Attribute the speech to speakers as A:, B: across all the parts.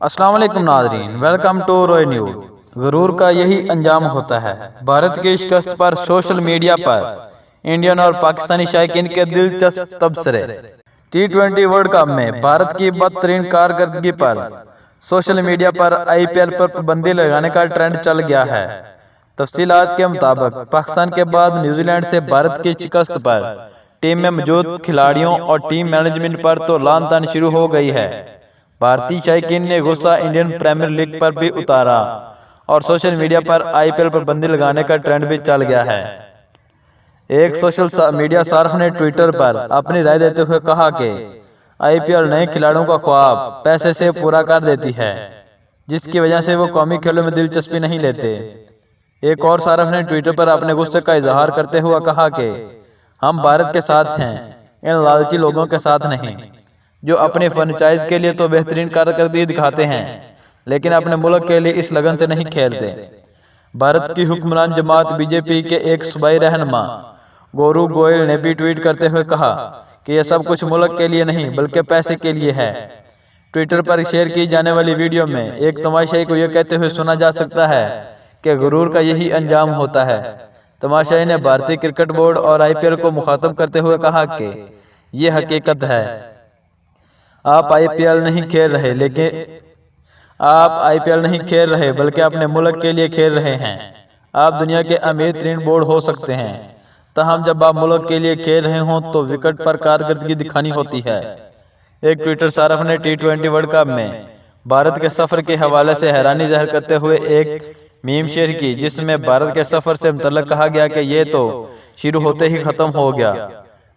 A: अस्सलाम वालेकुम नाज़रीन, वेलकम टू रॉय न्यूज। गुरूर का यही अंजाम होता है। भारत की शिकस्त पर सोशल मीडिया पर इंडियन और पाकिस्तानी शायकीन के दिलचस्प तबसरे। T20 वर्ल्ड कप में भारत की बदतरीन कारकर्दगी पर सोशल मीडिया पर IPL पर पाबंदी लगाने का ट्रेंड चल गया है। तफसीलात के मुताबिक पाकिस्तान के बाद न्यूजीलैंड से भारत की शिकस्त पर टीम में मौजूद खिलाड़ियों और टीम मैनेजमेंट पर तो लान तान शुरू हो गई है। भारतीय शायकीन ने गुस्सा इंडियन प्रीमियर लीग पर भी उतारा और सोशल मीडिया पर IPL पर पाबंदी लगाने का ट्रेंड भी चल गया है। एक सोशल मीडिया सार्फ ने ट्विटर पर अपनी राय देते हुए कहा कि IPL नए खिलाड़ियों का ख्वाब पैसे से पूरा कर देती है, जिसकी वजह से वो कौमी खेलों में दिलचस्पी नहीं लेते। एक और सार्फ ने ट्विटर पर अपने गुस्से का इजहार करते हुए कहा कि हम भारत के साथ हैं, इन लालची लोगों के साथ नहीं, जो अपनी फ्रेंचाइज के लिए तो बेहतरीन कारकर्दगी दिखाते हैं लेकिन अपने मुल्क के लिए इस लगन से नहीं खेलते। भारत की हुक्मरान जमात BJP के एक सूबाई रहनुमा गौरव गोयल ने भी ट्वीट करते हुए कहा कि यह सब कुछ मुल्क के लिए नहीं बल्कि पैसे के लिए है। ट्विटर पर शेयर की जाने वाली वीडियो में एक तमाशाई को यह कहते हुए सुना जा सकता है कि गुरूर का यही अंजाम होता है। तमाशाई ने भारतीय क्रिकेट बोर्ड और IPL को मुखातब करते हुए कहा कि यह हकीकत है, आप IPL नहीं खेल रहे बल्कि अपने मुल्क के लिए खेल रहे हैं। आप दुनिया के अमीर तरीन बोर्ड हो सकते हैं, ताहम जब आप मुल्क के लिए खेल रहे हों तो विकेट पर कारकर्दगी दिखानी होती है। एक ट्विटर सारफ ने T20 वर्ल्ड कप में भारत के सफर के हवाले से हैरानी जाहिर करते हुए एक मीम शेयर की, जिसमें भारत के सफर से मुतल्लिक कहा गया कि यह तो शुरू होते ही खत्म हो गया।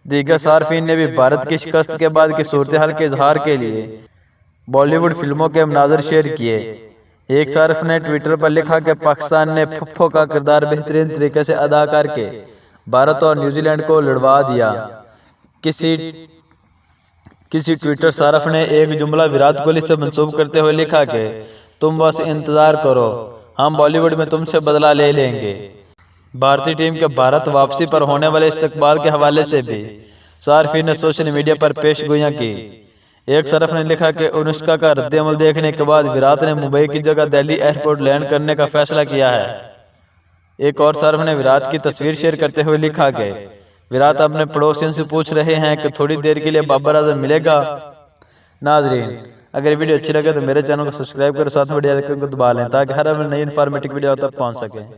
A: दीगर सार्फिन ने भी भारत की शिकस्त के बाद की सूरत हाल के इजहार के लिए बॉलीवुड फिल्मों के मनाज़र शेयर किए। एक सार्फ ने ट्विटर पर लिखा कि पाकिस्तान ने फुफ्फो का किरदार बेहतरीन तरीके से अदा करके भारत और न्यूजीलैंड को लड़वा दिया। किसी ट्विटर सार्फ ने एक जुमला विराट कोहली से मंसूब करते हुए लिखा कि तुम बस इंतजार करो, हम बॉलीवुड में तुमसे बदला ले लेंगे। भारतीय टीम के भारत वापसी पर होने वाले इस्तकबाल के हवाले से भी सार्फिन ने सोशल मीडिया पर पेशगोइयां की। एक सरफ ने लिखा कि अनुष्का का रद्द-ए-अमल देखने के बाद विराट ने मुंबई की जगह दिल्ली एयरपोर्ट लैंड करने का फैसला किया है। एक और सरफ ने विराट की तस्वीर शेयर करते हुए लिखा कि विराट अपने पड़ोसियों से पूछ रहे हैं कि थोड़ी देर के लिए बाबर आजम मिलेगा। नाजरीन, अगर वीडियो अच्छी लगे तो मेरे चैनल को सब्सक्राइब करो, साथ में बेल आइकन को दबा लें ताकि हर नई इन्फॉर्मेटिव वीडियो तक पहुँच सके।